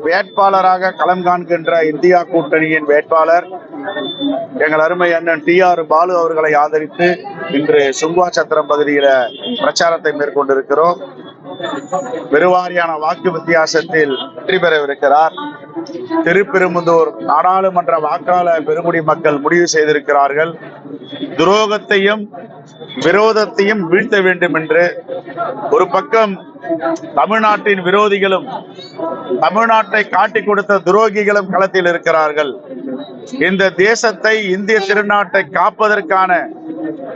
வேட்பாளராக களம் காண்கின்ற இந்தியா கூட்டணியின் வேட்பாளர் எங்கள் அருமை அண்ணன் டி.ஆர். பாலு அவர்களை ஆதரித்து இன்று சுங்குவா சத்திரம் பகுதியில பிரச்சாரத்தை மேற்கொண்டிருக்கிறோம். பெருவாரியான வாக்கு வித்தியாசத்தில் வெற்றி பெறவிருக்கிறார். திருப்பெரும்புதூர் நாடாளுமன்ற வாக்காளர் பெருங்குடி மக்கள் முடிவு செய்திருக்கிறார்கள். துரோகத்தையும் விரோதத்தையும் வீழ்த்த வேண்டும் என்று. ஒரு பக்கம் தமிழ்நாட்டின் விரோதிகளும் தமிழ்நாட்டை காட்டிக் கொடுத்த துரோகிகளும் களத்தில் இருக்கிறார்கள். இந்த தேசத்தை, இந்திய திருநாட்டை காப்பதற்கான,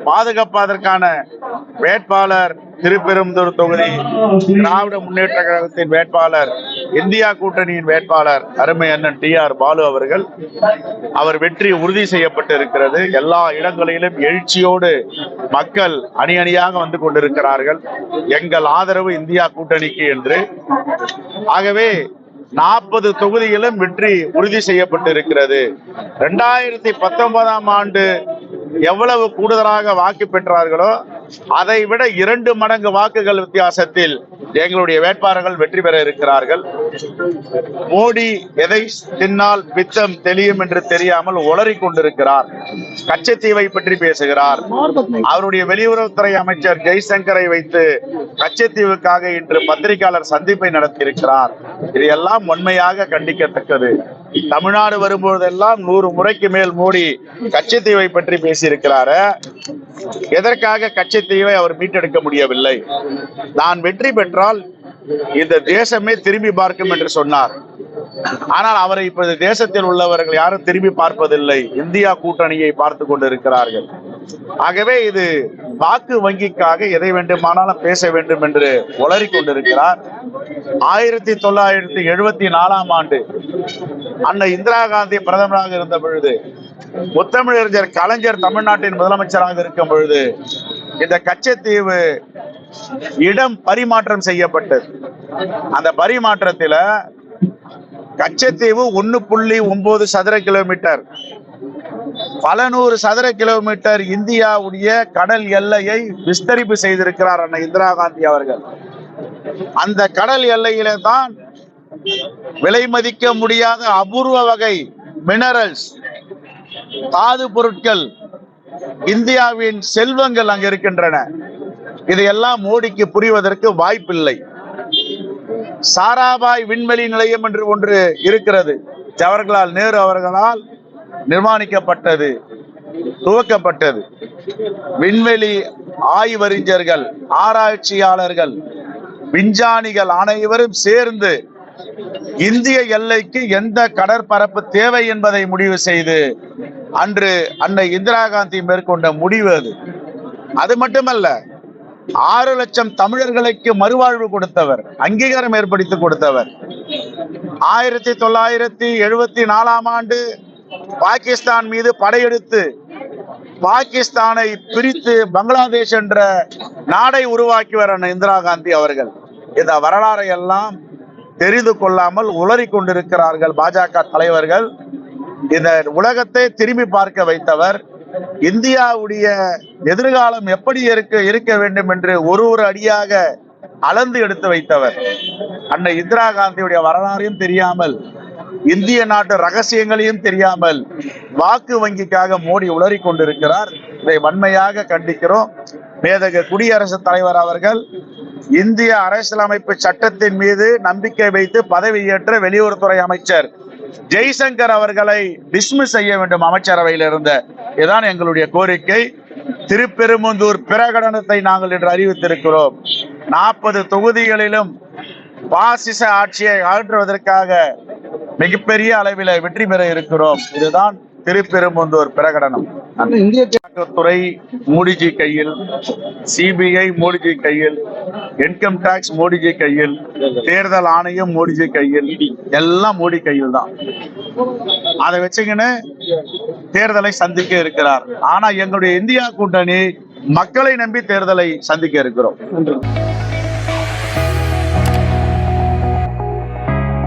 பாதுகாப்பதற்கான வேட்பாளர் திருப்பெரும்புதூர் தொகுதி திராவிட முன்னேற்ற கழகத்தின் வேட்பாளர், இந்தியா கூட்டணியின் வேட்பாளர் அருமை அண்ணன் டி.ஆர். பாலு அவர்கள். அவர் வெற்றி உறுதி செய்யப்பட்டிருக்கிறது. எல்லா இடங்களிலும் எழுச்சியோடு மக்கள் அணி அணியாக வந்து கொண்டிருக்கிறார்கள். எங்கள் ஆதரவு இந்தியா கூட்டணிக்கு என்று. ஆகவே 40 தொகுதியிலும் வெற்றி உறுதி செய்யப்பட்டிருக்கிறது. 2019ஆம் ஆண்டு எவ்வளவு கூடுதலாக வாக்கு பெற்றார்களோ அதை விட 2 மடங்கு வாக்குகள் வித்தியாசத்தில் எங்களுடைய வேட்பாளர்கள் வெற்றி பெற இருக்கிறார்கள். மோடி எதை தின்னால் பித்தம் தெளியும் என்று தெரியாமல் உளறிக் கொண்டிருக்கிறார். கச்சத்தீவை பற்றி பேசுகிறார். அவருடைய வெளியுறவுத்துறை அமைச்சர் ஜெய்சங்கரை வைத்து கச்சத்தீவுக்காக இன்று பத்திரிகையாளர் சந்திப்பை நடத்தியிருக்கிறார். இதையெல்லாம் உண்மையாக கண்டிக்கத்தக்கது. தமிழ்நாடு வரும்போதெல்லாம் 100 முறைக்கு மேல் மோடி கச்சத்தீவை பற்றி பேசியிருக்கிறாரு. எதற்காக கச்சத்தீவை அவர் மீட்டெடுக்க முடியவில்லை? நான் வெற்றி பெற்றால் இந்த தேசமே திரும்பி பார்க்கும் என்று சொன்னார். ஆனால் அவரை இப்போது தேசத்தில் உள்ளவர்கள் யாரும் திரும்பி பார்ப்பதில்லை. இந்தியா கூட்டணியை பார்த்து கொண்டிருக்கிறார்கள். ஆகவே இது வாக்கு வங்கிக்காக எதை வேண்டுமானாலும் பேச வேண்டும் என்று உளறிக் கொண்டிருக்கிறார். 1974ஆம் ஆண்டு அன்னை இந்திரா காந்தி பிரதமராக இருந்த பொழுது, முத்தமிழறிஞர் கலைஞர் தமிழ்நாட்டின் முதலமைச்சராக இருக்கும் பொழுது இந்த கச்சத்தீவு இடம் பரிமாற்றம் செய்யப்பட்டது. அந்த பரிமாற்றத்தில் கச்சத்தீவு 1.9 சதுர கிலோமீட்டர், பல 100 சதுர கிலோமீட்டர் இந்தியாவுடைய கடல் எல்லையை விஸ்தரிப்பு செய்திருக்கிறார் அன்னை இந்திரா காந்தி அவர்கள். அந்த கடல் எல்லையிலே தான் விலை மதிக்க முடியாத அபூர்வ வகை மினரல்ஸ், தாது பொருட்கள், இந்தியாவின் செல்வங்கள் அங்கு இருக்கின்றன. இதையெல்லாம் மோடிக்கு புரிவதற்கு வாய்ப்பில்லை. சாராபாய் விண்வெளி நிலையம் என்று ஒன்று இருக்கிறது. ஜவஹர்லால் நேரு அவர்களால் நிர்மாணிக்கப்பட்டது, துவக்கப்பட்டது. விண்வெளி ஆய்வறிஞர்கள், ஆராய்ச்சியாளர்கள், விஞ்ஞானிகள் அனைவரும் சேர்ந்து இந்திய எல்லைக்கு எந்த கடற்பரப்பு தேவை என்பதை முடிவு செய்து அன்று அன்னை இந்திரா காந்தி மேற்கொண்ட முடிவு அது. அது மட்டுமல்ல, 6 லட்சம் தமிழர்களுக்கு மறுவாழ்வு கொடுத்தவர், அங்கீகாரம் ஏற்படுத்தி கொடுத்தவர். 1974ஆம் ஆண்டு பாகிஸ்தான் மீது படையெடுத்து பாகிஸ்தானை பிரித்து பங்களாதேஷ் என்ற நாடை உருவாக்கியவர் அன்னை இந்திரா காந்தி அவர்கள். இந்த வரலாறை எல்லாம் தெரிந்து கொள்ளாமல் உளறிக் கொண்டிருக்கிறார்கள் பாஜக தலைவர்கள். இந்த உலகத்தை திரும்பி பார்க்க வைத்தவர், இந்தியாவுடைய எதிர்காலம் எப்படி இருக்க வேண்டும் என்று ஒரு அடியாக அளந்து எடுத்து வைத்தவர். அன்னை இந்திரா காந்தியுடைய வரலாறையும் தெரியாமல், இந்திய நாட்டு ரகசியங்களையும் தெரியாமல் வாக்கு வங்கிக்காக மோடி உளறிக் கொண்டிருக்கிறார். இதை வன்மையாக கண்டிக்கிறோம். மேதகு குடியரசுத் தலைவர் அவர்கள் இந்திய அரசியலமைப்பு சட்டத்தின் மீது நம்பிக்கை வைத்து பதவியேற்ற வெளியுறவுத்துறை அமைச்சர் ஜெய்சங்கர் அவர்களை டிஸ்மிஸ் செய்ய வேண்டும் அமைச்சரவையில் இருந்த. இதுதான் எங்களுடைய கோரிக்கை. திருப்பெரும்புதூர் பிரகடனத்தை நாங்கள் இன்று அறிவித்திருக்கிறோம். 40 தொகுதிகளிலும் பாசிச ஆட்சியை அகற்றுவதற்காக மிகப்பெரிய அளவில் வெற்றி பெற இருக்கிறோம். இதுதான் திருப்பெரும்புதூர் பிரகடனம். இந்திய துறை மோடிஜி கையில், சிபிஐ மோடிஜி கையில், இன்கம் டாக்ஸ் மோடிஜி கையில், தேர்தல் ஆணையம் மோடிஜி கையில், எல்லாம் மோடி கையில் தான். அதை வச்சுக்கின்னு தேர்தலை சந்திக்க இருக்கிறார். ஆனா எங்களுடைய இந்தியா கூட்டணி மக்களை நம்பி தேர்தலை சந்திக்க இருக்கிறோம்.